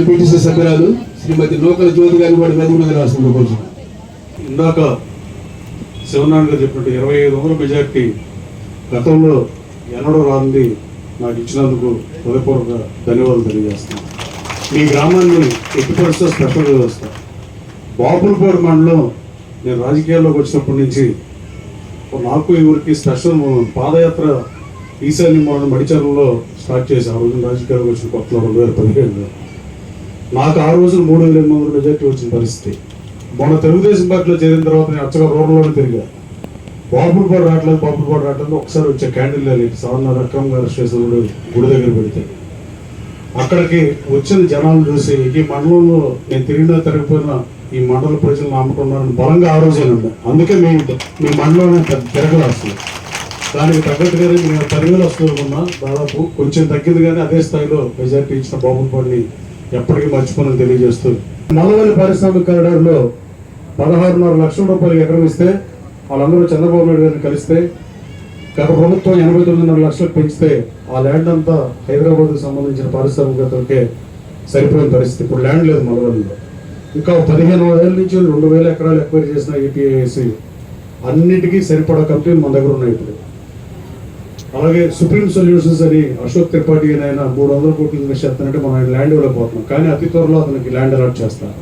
MPTC సభ్యురాలు శ్రీమతి నూకల జ్యోతి గారి కూడా వేదిక రాసింది కొంచెం. ఇందాక శివనారాయణ గారు చెప్పినట్టు 2500 మెజార్టీ గతంలో ఎన్నడూ రాంది నాకు ఇచ్చినందుకు హృదయపూర్వక ధన్యవాదాలు తెలియజేస్తాను. మీ గ్రామాన్ని ఎత్తుపరిస్తే స్పెషల్ వ్యవస్థ. బాపులపాడు మండలం నేను రాజకీయాల్లోకి వచ్చినప్పటి నుంచి నాకు ఊరికి స్పెషల్ పాదయాత్ర ఈశాన్య మూలం మడిచర్లలో స్టార్ట్ చేసి ఆ రోజున రాజకీయాలకు వచ్చిన కొత్తలో 2017లో నాకు ఆ రోజున 3800 మెజార్టీ వచ్చిన పరిస్థితి. మొన్న తెలుగుదేశం పార్టీలో చేరిన తర్వాత నేను అచ్చగా రూరల్లోనే తిరిగా. బాపులపాడు రావట్లేదు ఒకసారి వచ్చే క్యాండిల్ లేదు సాధారణ అక్రమ్ గారు స్టేషన్ గుడి దగ్గర పెడితే అక్కడికి వచ్చిన జనాలు చూసి ఈ మండలంలో నేను తిరిగిపోయినా ఈ మండల ప్రజలు నమ్ముకున్నారని బలంగా ఆ రోజే ఉంది. అందుకే మీ మండలంలో తిరగలు వస్తుంది. దానికి తగ్గట్టుగానే మేము 10,000 వస్తున్నా దాదాపు కొంచెం తగ్గింది, కానీ అదే స్థాయిలో మెజార్టీ ఇచ్చిన బాపులపాడిని ఎప్పటికీ మర్చిపోనని తెలియజేస్తూ నల్లవల్లి పారిశ్రామిక కారిడార్లో 16.5 లక్షల రూపాయలు ఎకరం ఇస్తే వాళ్ళందరూ చంద్రబాబు నాయుడు గారిని కలిస్తే గత ప్రభుత్వం 89.5 లక్షలకు పెంచితే ఆ ల్యాండ్ అంతా హైదరాబాద్కు సంబంధించిన పారిశ్రామికతలకే సరిపోయిన పరిస్థితి. ఇప్పుడు ల్యాండ్ లేదు నల్లవల్లిలో. ఇంకా 15 ఏళ్ళ నుంచి 2,000 ఎకరాలు ఎక్వైర్ చేసిన ఏపీఐసి అన్నిటికీ సరిపడా కంపెనీలు మన దగ్గర ఉన్నాయి ఇప్పుడు. అలాగే సుప్రీం సొల్యూషన్స్ అని అశోక్ త్రిపాఠి అని ఆయన 300 కోట్లు ఇన్వెస్ట్ చేస్తానంటే మనం ఆయన ల్యాండ్ ఇవ్వలేకపోతున్నాం, కానీ అతి త్వరలో అతనికి ల్యాండ్ అలాట్ చేస్తాం.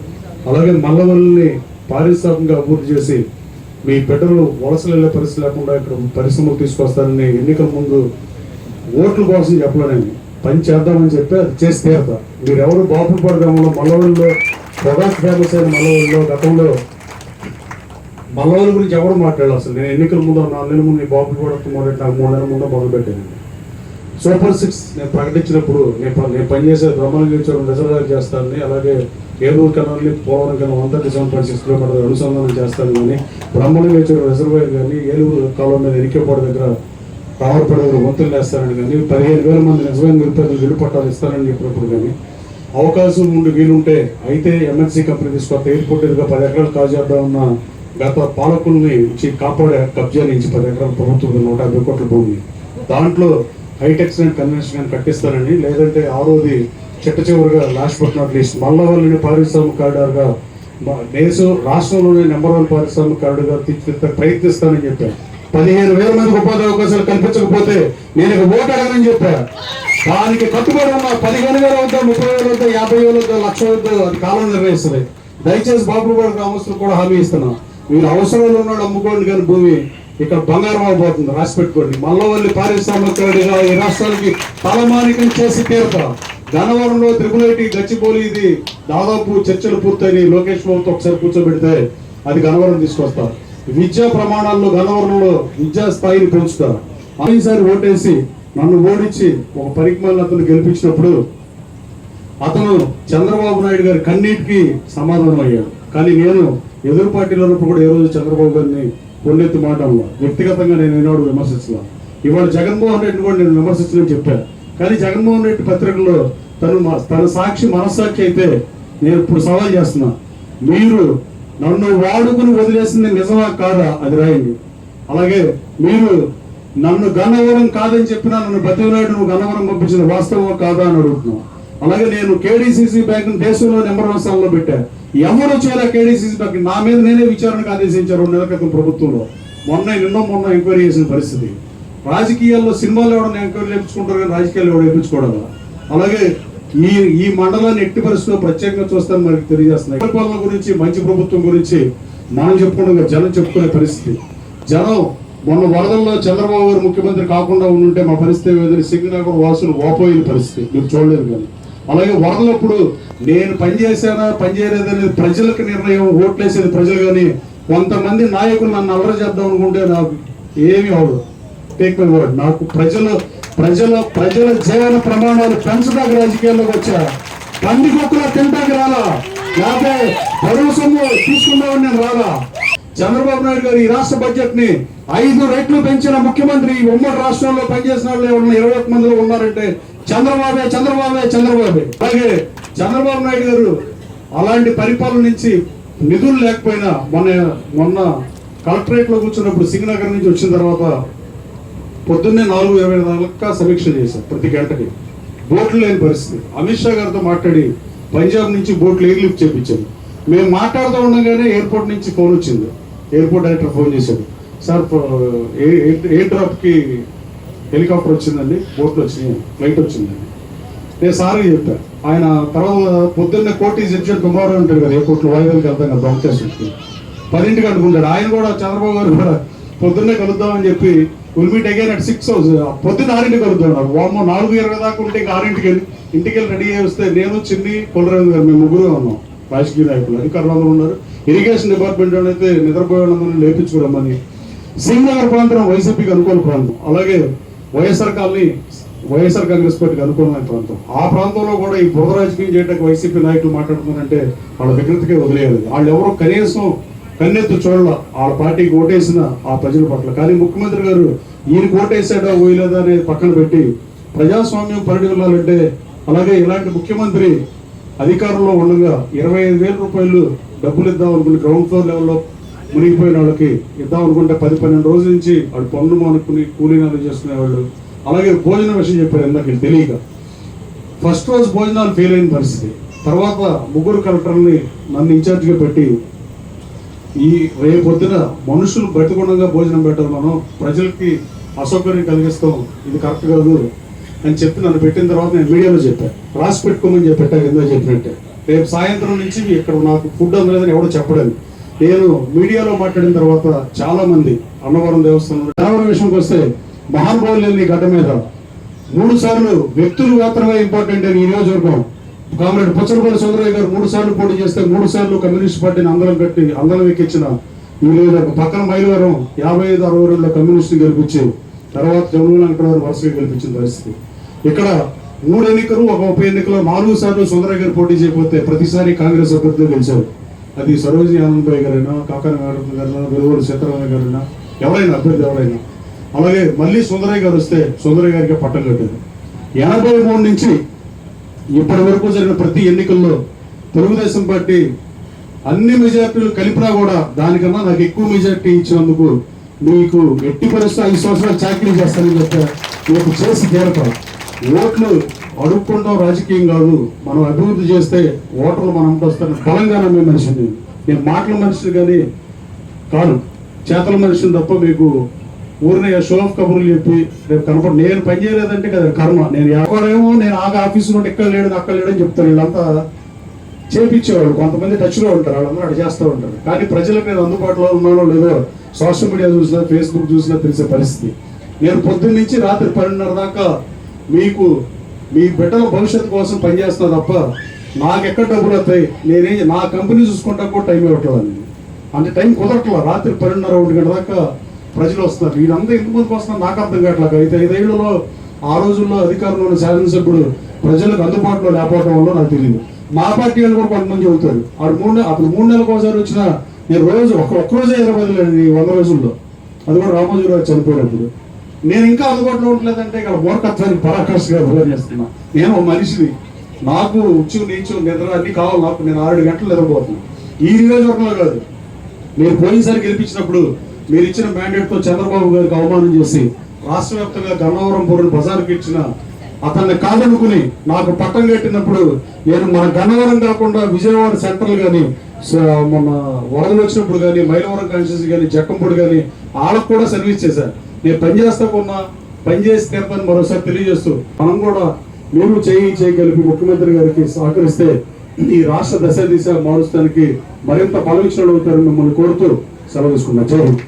అలాగే మల్లవల్లిని పారిశ్రామికంగా అభివృద్ధి చేసి మీ బిడ్డలు వలసలు వెళ్ళే పరిస్థితి లేకుండా ఇక్కడ పరిశ్రమలు తీసుకొస్తారని ఎన్నికల ముందు ఓట్ల కోసం చెప్పలేని పని చేద్దామని చెప్పి అది చేసి తీరుతా. మీరెవరు బాపులపాడు గ్రామంలో మల్లవల్లిలో ప్రొడక్ట్ ఫేమస్ అయిన మల్లవల్లిలో గతంలో మల్లవల్లి గురించి ఎవరు మాట్లాడాలి అసలు. నేను ఎన్నికల ముందు 4 నెలల ముందు బాపులపాడు మొదటి నాకు 3 నెలల ముందు మొదలుపెట్టాను. సూపర్ 6 నేను ప్రకటించినప్పుడు నేను పనిచేసే బ్రహ్మలింగేశ్వరం రిజర్వాయర్ చేస్తానని, అలాగే ఏలూరు కెనాల్ని పోలవరం కెనాల్ 137.6 కిలోమీటర్లు అనుసంధానం చేస్తాను కానీ బ్రహ్మలింగేశ్వరం రిజర్వాయర్ కానీ ఏలూరు కాలువ మీద ఎరికేపాడు దగ్గర రావర్పేట దగ్గర వంతులు వేస్తానని కానీ 15,000 మంది నిజమైన నిరుపేదలు ఇల్లు పట్టాలు ఇస్తానని చెప్పినప్పుడు కానీ అవకాశం ఉండి వీలుంటే అయితే ఎంఎన్సీ కంపెనీ తీసుకొస్తే ఎయిర్పోర్ట్ ఎదురుగా 10 ఎకరాలు కాజేద్దామన్న గత పాలకుల్ని ఇచ్చి కాపాడే కబ్జా నుంచి 10 ఎకరాల ప్రభుత్వం 150 కోట్ల భూమి దాంట్లో హైటెక్స్ అండ్ కన్వెన్షన్ కానీ కట్టిస్తానని, లేదంటే ఆరోది చిట్ట చివరిగా లాస్ట్ బట్ నాట్ లీస్ట్ మల్లవల్లిని పారిశ్రామిక కారిడార్గా రాష్ట్రంలోనే నెంబర్ 1 పారిశ్రామిక కారిడార్గా తీర్చిదిద్ద ప్రయత్నిస్తానని చెప్పాను. 15,000 మందికి ఉపాధి అవకాశాలు కల్పించకపోతే నేను ఓటు అడగనని చెప్పా. దానికి కట్టుబడి ఉన్న 15,000 అవుతా 30,000 అవుతా 50,000 అవుతా 1,00,000 అవుతా అది కాలం నిర్ణయిస్తుంది. దయచేసి బాపులపాడు గ్రామస్తులు కూడా హామీ ఇస్తున్నాం, మీరు అవసరంలో ఉన్నాడు అమ్ముకోండి, కానీ భూమి ఇక్కడ బంగారం అయిపోతుంది, రాసి పెట్టుకోండి. మల్లవల్లి పారిశ్రామిక కారిడార్గా ఈ రాష్ట్రానికి తలమానికం చేసి తీరుతా. గన్నవరంలో త్రిపులైటి గచ్చిపోలి ఇది దాదాపు చర్చలు పూర్తయినాయి. లోకేష్ బాబుతో ఒకసారి కూర్చోబెడితే అది గన్నవరం తీసుకొస్తారు. విద్యా ప్రమాణాల్లో గన్నవరంలో విద్యా స్థాయిని పెంచుతారు. ఈసారి ఓటేసి నన్ను ఓడించి ఒక పరికమాలను అతను గెలిపించినప్పుడు అతను చంద్రబాబు నాయుడు గారి కన్నీటికి సమాధానం అయ్యాడు. కానీ నేను ఎదురు పార్టీలో ఉన్నప్పుడు కూడా ఏ రోజు చంద్రబాబు గారిని పొన్నెత్తి మాటల్లో వ్యక్తిగతంగా నేను ఈనాడు విమర్శించలా. ఇవాళ జగన్మోహన్ రెడ్డిని కూడా నేను విమర్శించని చెప్పాను. కానీ జగన్మోహన్ రెడ్డి పత్రికల్లో తన సాక్షి మనస్సాక్షి అయితే నేను ఇప్పుడు సవాల్ చేస్తున్నా, మీరు నన్ను వాడుకుని వదిలేసింది నిజమా కాదా అది రాయండి. అలాగే మీరు నన్ను గన్నవరం కాదని చెప్పినా నన్ను బతిమలాడి నువ్వు గన్నవరం పంపించిన వాస్తవం కాదా అని అడుగుతున్నావు. అలాగే నేను కేడీసీసీ బ్యాంక్ దేశంలో నెంబర్ 1 స్థానంలో పెట్టా. ఎవరు వచ్చారా కేడీసీసీ బ్యాంక్? నా మీద నేనే విచారణకు ఆదేశించారు 2 నెలల క్రితం ప్రభుత్వంలో. మొన్న ఎంక్వైరీ చేసిన పరిస్థితి. రాజకీయాల్లో సినిమాలు ఎవడన్నా ఎంక్వైరీ చేయించుకుంటారు కానీ రాజకీయాలు ఎవరు వేయించుకోవడం. అలాగే ఈ మండలాన్ని ఎట్టి పరిస్థితుల్లో ప్రత్యేకంగా చూస్తాను మనకి తెలియజేస్తున్నాయి. పరిపాలన గురించి మంచి ప్రభుత్వం గురించి మనం చెప్పుకుంటే జనం చెప్పుకునే పరిస్థితి. జనం మొన్న వరదల్లో చంద్రబాబు గారు ముఖ్యమంత్రి కాకుండా ఉండుంటే మా పరిస్థితి ఏదైనా సింగనగర్ వాసులు వాపోయిన పరిస్థితి మీరు చూడలేదు. కానీ అలాగే వరదలప్పుడు నేను పనిచేసానా పనిచేయలేదనేది ప్రజలకు నిర్ణయం, ఓట్లేసేది ప్రజలు. కానీ కొంతమంది నాయకులు నన్ను అల్లరి చేద్దాం అనుకుంటే నాకు ఏమి అవదు. టేక్ మై వర్డ్, నాకు ప్రజల జీవన ప్రమాణాలు పెంచడానికి రాజకీయాల్లోకి వచ్చా. పంది కుక్కలా తింటాకి రాలా, లేకపోతే బరువు సొమ్ము తీసుకున్నామని నేను రాలా. చంద్రబాబు నాయుడు గారు ఈ రాష్ట్ర బడ్జెట్ ని 5 రెట్లు పెంచిన ముఖ్యమంత్రి. ఉమ్మడి రాష్ట్రంలో పనిచేసిన వాళ్ళు 21 మందిలో ఉన్నారంటే చంద్రబాబే. అలాగే చంద్రబాబు నాయుడు గారు అలాంటి పరిపాలన నుంచి నిధులు లేకపోయినా మొన్న కలెక్టరేట్ లో కూర్చున్నప్పుడు సింగనగర్ నుంచి వచ్చిన తర్వాత పొద్దున్నే 4:20 దాకా సమీక్ష చేశారు. ప్రతి గంటకి బోట్లు లేని పరిస్థితి. అమిత్ షా గారితో మాట్లాడి పంజాబ్ నుంచి బోట్లు ఎయిర్ లిఫ్ట్ చేయించారు. మేము మాట్లాడుతూ ఉండగానే ఎయిర్పోర్ట్ నుంచి ఫోన్ వచ్చింది. ఎయిర్పోర్ట్ డైరెక్టర్ ఫోన్ చేశాడు, సార్ ఎయిర్ డ్రాప్కి హెలికాప్టర్ వచ్చిందండి, బోట్లు వచ్చినాయి, ఫ్లైట్ వచ్చిందండి. నేను సార్కి చెప్పాను. ఆయన తర్వాత పొద్దున్నే కోర్ట్ ఈజ్ ఎడ్యుకేషన్ టుమారో ఉంటాడు కదా, ఎయిర్పోర్ట్లో వాయిదాలకు వెళ్తాం కదా దొంగకేసుకి, 10ంటికి అనుకుంటాడు. ఆయన కూడా చంద్రబాబు గారు కూడా పొద్దున్నే కలుద్దామని చెప్పి విల్ మీట్ అగైన్ అట్ 6 పొద్దున్న 6ంటికి కలుద్దాం. వామ్మో 4:20 దాకా ఉంటే ఇంకా 6ంటికి ఇంటికి రెడీ అయ్యి వస్తే నేను చిన్ని కొలరాజు గారు మేము ముగ్గురు ఉన్నాం, రాజకీయ నాయకులు, అధికారులు అందరూ ఉన్నారు. ఇరిగేషన్ డిపార్ట్మెంట్ అయితే నిద్రపోయే వాళ్ళందరినీ లేపించుకురమ్మని. సింగనగర్ ప్రాంతం వైసీపీకి అనుకూల ప్రాంతం, అలాగే వైఎస్ఆర్ కాలనీ వైఎస్ఆర్ కాంగ్రెస్ పార్టీకి అనుకూలమైన ప్రాంతం. ఆ ప్రాంతంలో కూడా ఈ బురద రాజకీయం చేయడానికి వైసీపీ నాయకులు మాట్లాడుతున్నారంటే వాళ్ళ వికృతికే వదిలేయాలి. వాళ్ళు ఎవరో కనీసం కన్నెత్తు చూడాల వాళ్ళ పార్టీకి ఓటేసిన ఆ ప్రజల పట్ల. కానీ ముఖ్యమంత్రి గారు ఈయనకు ఓటేసాడా ఓయలేదా అనేది పక్కన పెట్టి ప్రజాస్వామ్యం పరిడిల్లాలంటే, అలాగే ఇలాంటి ముఖ్యమంత్రి అధికారంలో ఉండగా 25,000 రూపాయలు డబ్బులు ఇద్దాం అనుకుని గ్రౌండ్ ఫ్లోర్ లెవెల్లో మునిగిపోయిన వాళ్ళకి ఇద్దాం అనుకుంటే 10-12 రోజుల నుంచి వాళ్ళు పన్ను మానుకుని కూలీనాలు చేసుకునేవాళ్ళు. అలాగే భోజనం విషయం చెప్పారు ఇందాక తెలియక. ఫస్ట్ రోజు భోజనాలు ఫెయిల్ అయిన పరిస్థితి. తర్వాత 3 కలెక్టర్ని నన్ను ఇన్ఛార్జ్గా పెట్టి ఈ రేపొద్దున మనుషులు బ్రతికుండగా భోజనం పెట్టాలి, మనం ప్రజలకి అసౌకర్యం కలిగిస్తాం, ఇది కరెక్ట్ కాదు అని చెప్పి నన్ను పెట్టిన తర్వాత నేను మీడియాలో చెప్పాను, రాసి పెట్టుకోమని పెట్టాను. ఎందుకు చెప్పినట్టే రేపు సాయంత్రం నుంచి ఇక్కడ నాకు ఫుడ్ అందలేదని ఎవడో చెప్పలేదు. నేను మీడియాలో మాట్లాడిన తర్వాత చాలా మంది అన్నవరం దేవస్థానం అన్నవరం విషయంకి వస్తే మహానుభావులు లేని గడ్డ మీద 3 సార్లు వ్యక్తులు మాత్రమే ఇంపార్టెంట్ అని ఈ నియోజకవర్గం కామ్రేడ్ పుచ్చలపల్లి సుందరయ్య గారు 3 సార్లు పోటీ చేస్తే 3 సార్లు కమ్యూనిస్ట్ పార్టీని అందరం ఎక్కించిన ఈ నియోజకవర్గం. పక్కన మైలవరం 55-62లో కమ్యూనిస్టులు గెలిపించి తర్వాత జమున వెంకటరావు వరుసగా గెలిపించిన పరిస్థితి. ఇక్కడ 3 ఎన్నికలు, ఒక ఉప ఎన్నికలో 4 సార్లు సుందరయ్య గారు పోటీ చేయకపోతే ప్రతిసారి కాంగ్రెస్ అభ్యర్థులు గెలిచారు. అది సరోజిని ఆనందరాయ్ గారైనా, కాకాని గారైనా, వెలుగోడు సీతారామయ్య గారైనా, ఎవరైనా అభ్యర్థి ఎవరైనా. అలాగే మళ్ళీ సుందరయ్య గారు వస్తే సుందరయ్య గారికి పట్టం కట్టారు. 83 నుంచి ఇప్పటి వరకు జరిగిన ప్రతి ఎన్నికల్లో తెలుగుదేశం పార్టీ అన్ని మెజార్టీలు కలిపినా కూడా దానికన్నా నాకు ఎక్కువ మెజార్టీ ఇచ్చినందుకు మీకు ఎట్టి పరిస్థితి 5 సంవత్సరాలు చాకరీ చేస్తానని చెప్పా. మీకు చేసి తీరతాం. ఓట్లు అడుక్కుంటాం రాజకీయం కాదు, మనం అభివృద్ధి చేస్తే ఓటర్లు మనం వస్తాను. బలంగా నమ్మే మనిషిని నేను, మాటల మనిషిని కానీ కాదు, చేతల మనిషిని తప్ప మీకు ఊరిని షో ఆఫ్ కబుర్లు చెప్పి రేపు కనపడి నేను పని చేయలేదంటే కదా కర్మ. నేను ఎవరేమో నేను ఆఫీసు నుండి ఇక్కడ లేడు అక్కడ లేడని చెప్తాను. వీళ్ళంతా చేపించేవాళ్ళు, కొంతమంది టచ్లో ఉంటారు, వాళ్ళందరూ అక్కడ చేస్తూ ఉంటారు. కానీ ప్రజలకు నేను అందుబాటులో ఉన్నానో లేదో సోషల్ మీడియా చూసినా, ఫేస్బుక్ చూసినా తెలిసే పరిస్థితి. నేను పొద్దున్న నుంచి రాత్రి 12:30 దాకా మీకు మీ బిడ్డల భవిష్యత్తు కోసం పనిచేస్తున్నా తప్ప నాకెక్కడ డబ్బులు వస్తాయి, నా కంపెనీ చూసుకుంటా కూడా టైం ఇవ్వట్లేదు. అంటే టైం కుదరట్లా. రాత్రి 12:30-1 గంట దాకా ప్రజలు వస్తున్నారు. వీళ్ళంతా ఎంతమందికి వస్తున్నారు నాకు అర్థం కావట్లేదు. అయితే 5 ఏళ్లలో ఆ రోజుల్లో అధికారంలో ఉన్న శాసనసభ్యుడు ప్రజలకు అందుబాటులో లేకపోవడం వల్ల నాకు తెలియదు. మా పార్టీ వాళ్ళు కూడా కొంతమంది చెబుతారు అప్పుడు 3 నెలలకు ఒకసారి వచ్చిన నేను రోజు ఒక్కరోజే 20 లేదండి 100 రోజుల్లో. అది కూడా రామోజీరావు చనిపోయినప్పుడు. నేను ఇంకా అందుబాటులో ఉండలేదంటే ఇక్కడ మూర్ఖత్వానికి పరాకాష్గా చేస్తున్నా. నేను ఒక మనిషిని, నాకు ఉచ్చు నీచు నిద్ర అన్ని కావాలి. నాకు నేను 6 గంటలు నిద్రపోతున్నాను. ఈ నియోజకవర్గంలో కాదు, మీరు పోయినసారి గెలిపించినప్పుడు మీరు ఇచ్చిన మ్యాండేట్తో చంద్రబాబు గారికి అవమానం చేసి రాష్ట్ర వ్యాప్తంగా గన్నవరం పూర్ని బజార్కి ఇచ్చిన అతన్ని కాదనుకుని నాకు పట్టం కట్టినప్పుడు నేను మన గన్నవరం కాకుండా విజయవాడ సెంట్రల్ కానీ, మన వరదలు వచ్చినప్పుడు కానీ, మైలవరం కాన్స్టిట్యూన్సీ కానీ, జక్కంపూడి కానీ వాళ్ళకు కూడా సర్వీస్ చేశాను. నేను పనిచేస్తాకున్నా పనిచేసి తీర్పని మరోసారి తెలియజేస్తూ మనం కూడా మేము చేయి కలిపి ముఖ్యమంత్రి గారికి సహకరిస్తే ఈ రాష్ట్ర దశ దిశ మారుస్తానికి మరింత బలవిక్షణులు అవుతారని మిమ్మల్ని కోరుతూ సెలవు తీసుకున్నా. జై హింద్.